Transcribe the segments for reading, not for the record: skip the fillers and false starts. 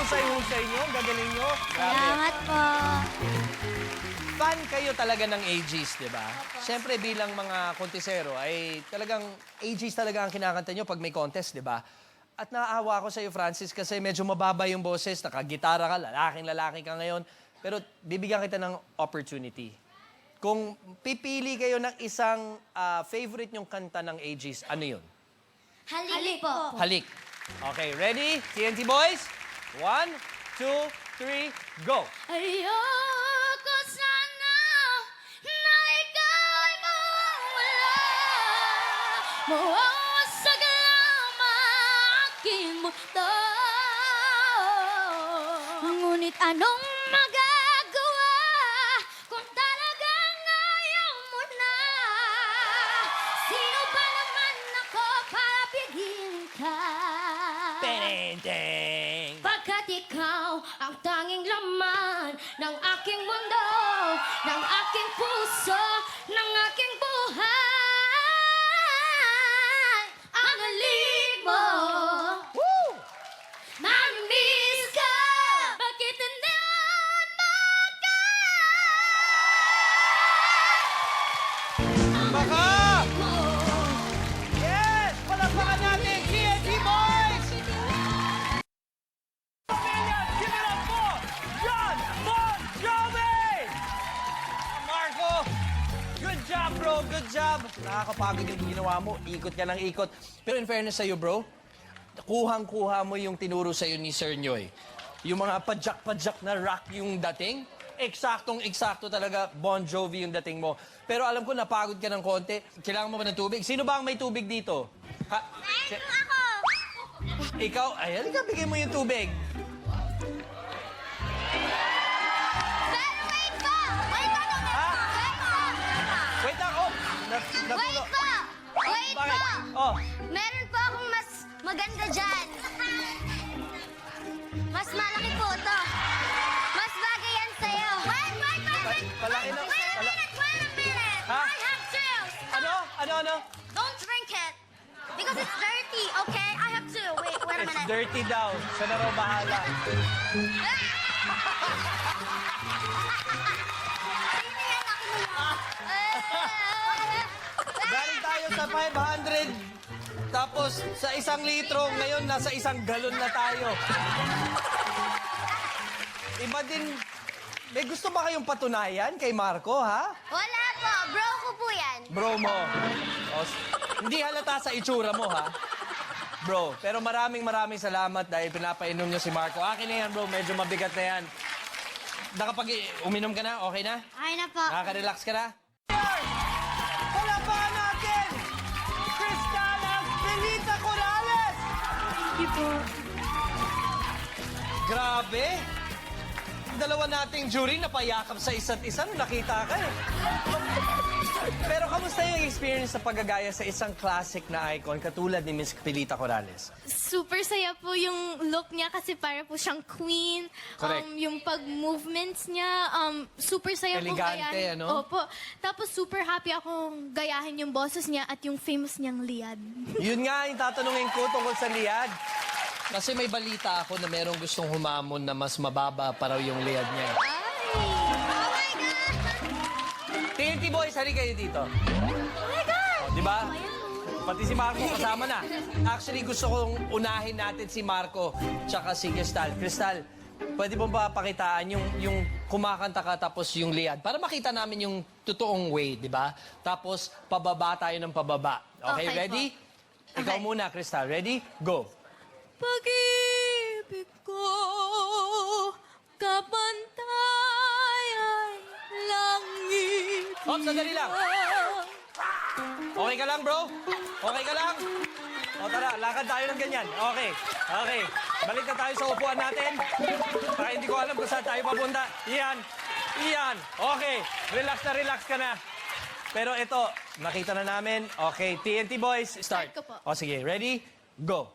husay-husay nyo. Gagaling nyo. Grabe. Salamat po. Fan kayo talaga ng AGs, di ba? Siyempre, bilang mga kontisero, ay talagang AGs talaga ang kinakanta nyo pag may contest, di ba? At naaawa ako sa iyo, Francis, kasi medyo mababa yung boses, nakagitara ka, lalaking-lalaki ka ngayon. Pero bibigyan kita ng opportunity. Kung pipili kayo ng isang favorite nyong kanta ng AGs, ano yun? Halik po. Halik. Okay, ready? TNT Boys? 1, 2, 3, go! Ayoko sana na ikaw'y mawala. Mawasag lang aking mundo. Ngunit anong magagawa kung talagang ayaw mo na? Sino ba naman ako para pigilin ka? Ding! Pagkat ikaw ang tanging laman ng aking mundo, ng aking puso, ng aking buhay. Ang halik mo, Woo! mamimiss ka. Bakit tandaan mo ka? Ang Baka! halik mo. Yes! Palakpakan natin, TNT Boys! Million, give it up for John Bon Jovi! Marco, good job, bro. Good job. Nakakapagod yung ginawa mo. Ikot ka ng ikot. Pero in fairness sa'yo, bro, kuhang-kuha mo yung tinuro sa'yo ni Sir Nyoy. Yung mga padyak-padyak na rock yung dating. Eksaktong-eksakto talaga Bon Jovi yung dating mo. Pero alam ko, napagod ka ng konti. Kailangan mo ba ng tubig? Sino ba ang may tubig dito? Ha? Ako! Ikaw? Ayan, ikaw, bigay mo yung tubig. Pero wait pa! Wait pa! Ha? Wait pa! Wait lang, oh! Wait Natulo. pa! Wait Bakit? pa! Oh, Meron pa akong mas maganda dyan. Mas malaki po to. Mas bagay yan sa'yo. Wait! palaki na. Wait a minute! Ha? I have to! Ano? Don't drink it. Because it's dirty, okay? I have to. Wait a It's minute. dirty daw. Siya na raw bahala. Sino yan? Ako na yan. Galing tayo sa 500. Tapos sa 1 litro, ngayon nasa 1 galon na tayo. Iba din. May gusto ba kayong patunayan kay Marco, ha? Wala po. Bro ko po yan. Bro mo. Hindi halata sa itsura mo, ha? Bro, pero maraming salamat dahil pinapainom niyo si Marco. Akin na yan, bro. Medyo mabigat na yan. Uminom ka na? Okay na? Ay na po. Nakaka-relax ka na? Palapakan natin! Cristana Belita Corrales! Thank you po. Grabe! Dalawa nating jury napayakap sa isa't isa nung nakita ka eh. Pero kamusta yung experience sa paggagaya sa isang classic na icon katulad ni Miss Belita Corrales? Super saya po yung look niya kasi para po siyang queen. Correct. Yung pag-movements niya, super saya po Elegante, gayahin. ano? Opo. Tapos super happy akong gayahin yung boses niya at yung famous niyang liad. Yun nga yung tatanungin ko tungkol sa liad. Kasi may balita ako na merong gustong humamon na mas mababa pa raw yung liad niya. Oh my God! TNT Boys, hali kayo dito. Oh my God! Di ba? Pati si Marco kasama na. Actually, gusto kong unahin natin si Marco tsaka si Cristal. Cristal, pwede mo ba pakitaan yung kumakanta ka tapos yung liad? Para makita namin yung totoong way, di ba? Tapos, pababa tayo ng pababa. Okay, Okay ready? Ikaw Okay. muna, Cristal. Ready? Go. Pag-ibig ko, kapantay ay langit. Oh, sandali lang. Okay ka lang, bro? Okay ka lang? O tara, lakad tayo ng ganyan. Okay. Balik na tayo sa upuan natin. Para hindi ko alam kung saan tayo papunta. Iyan. Okay. Relax ka na. Pero ito, nakita na namin. Okay, TNT Boys, start. Start ko po. O sige, ready? Go.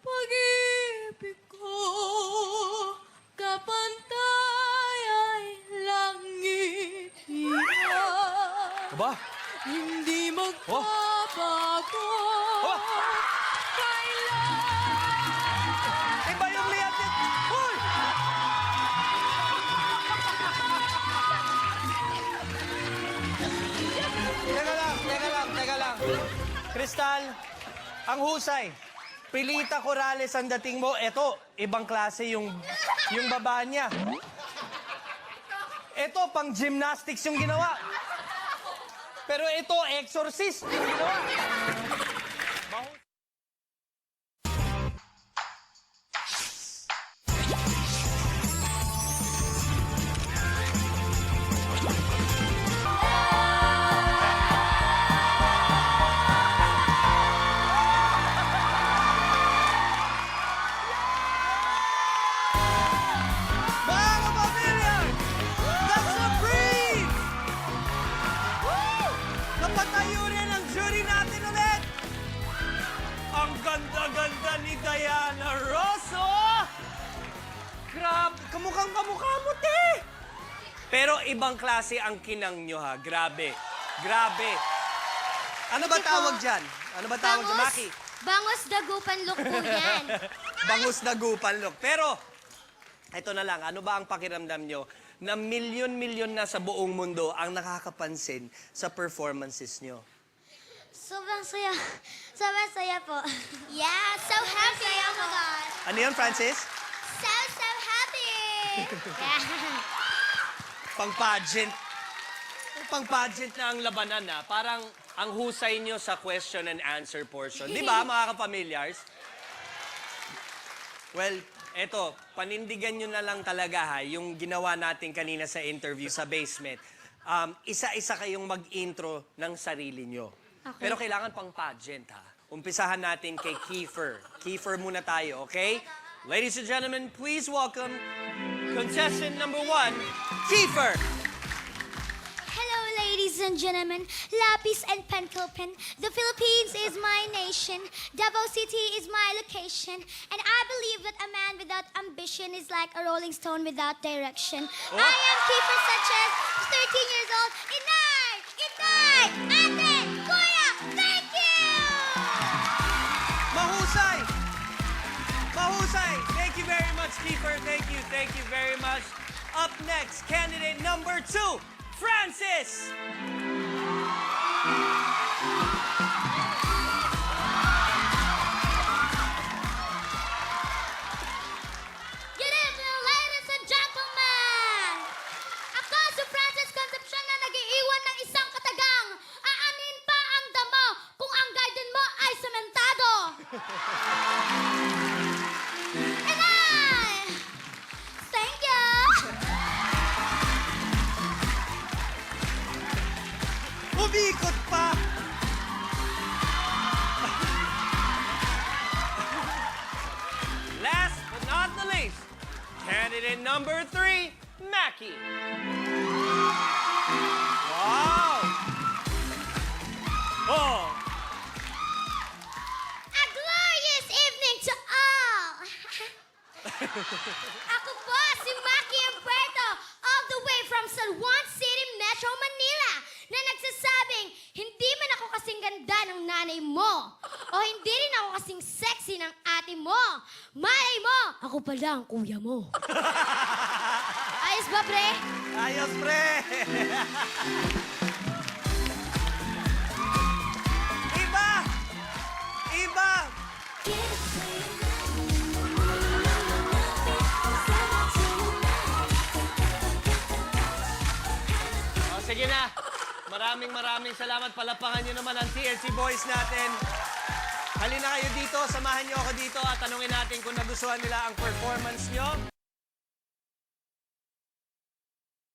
Pag-ibig ko, kapantay ay langit. Aba? Hindi Oh. magpapago. Oh. Kailan Iba yung lihat niya. Uy! Crystal, ang husay. Pilita Corrales ang dating mo. Eto, ibang klase yung baba niya. Eto, pang gymnastics yung ginawa. Pero ito, exorcist yung ginawa. Mga kapamilya, the Supreme! Woo! Napatayo rin ang jury natin ulit! Ang ganda-ganda ni Diana Rosso! Grabe, kamukhang kamukha mo, te! Pero ibang klase ang kinang nyo, ha? Grabe. Grabe. Ano ba Kasi tawag po, dyan? Ano ba tawag dyan, Maki? Bangus dagupan look po yan. Bangus na gupan look. Pero, ito na lang, ano ba ang pakiramdam nyo na milyon-milyon na sa buong mundo ang nakakapansin sa performances nyo? Sobrang saya. Sobrang saya po. Yeah, so happy. Oh my God. Ano yun, Francis? So happy. Yeah. Pang-pageant. Pang-pageant na ang labanan, na. Parang ang husay nyo sa question and answer portion. Di ba, mga kapamilyars? Well, eto, panindigan nyo na lang talaga, ha, yung ginawa natin kanina sa interview sa basement. Isa-isa kayong mag-intro ng sarili nyo. Okay. Pero kailangan pang-pageant, ha. Umpisahan natin kay Kiefer. Kiefer muna tayo, okay? Ladies and gentlemen, please welcome contestant number 1, Kiefer! Hello, ladies and gentlemen. Lapis and Penkelpin. The Philippines is my nation. Davao City is my location. And I believe that a man without ambition is like a rolling stone without direction. Oh. I am Kiefer Sanchez, 13 years old. Inay! Inay! Ate! Kuya! Thank you! Mahusay! Mahusay! Thank you very much, Kiefer. Thank you very much. Up next, candidate number 2, Francis! Good evening, ladies and gentlemen! Ako si Francis Concepcion na nag-iiwan ng isang katagang. Aanin pa ang damo kung ang garden mo ay sementado. And thank you! Umikot pa! Last but not the least, candidate number 3, Mackie. Wow! Oh! A glorious evening to all! Ako po si Maki Humberto, all the way from San Juan City, Metro Manila, na nagsasabing, hindi man ako kasing ganda ng nanay mo, o hindi rin ako kasing sexy ng ate mo. Malay mo, ako pala ang kuya mo. Ayos ba, pre? Ayos, pre! Iba! Iba! O, sige na. Maraming salamat. Palapangan nyo naman ang TLC Boys natin. Halina kayo dito, samahan nyo ako dito at tanungin natin kung nagustuhan nila ang performance nyo.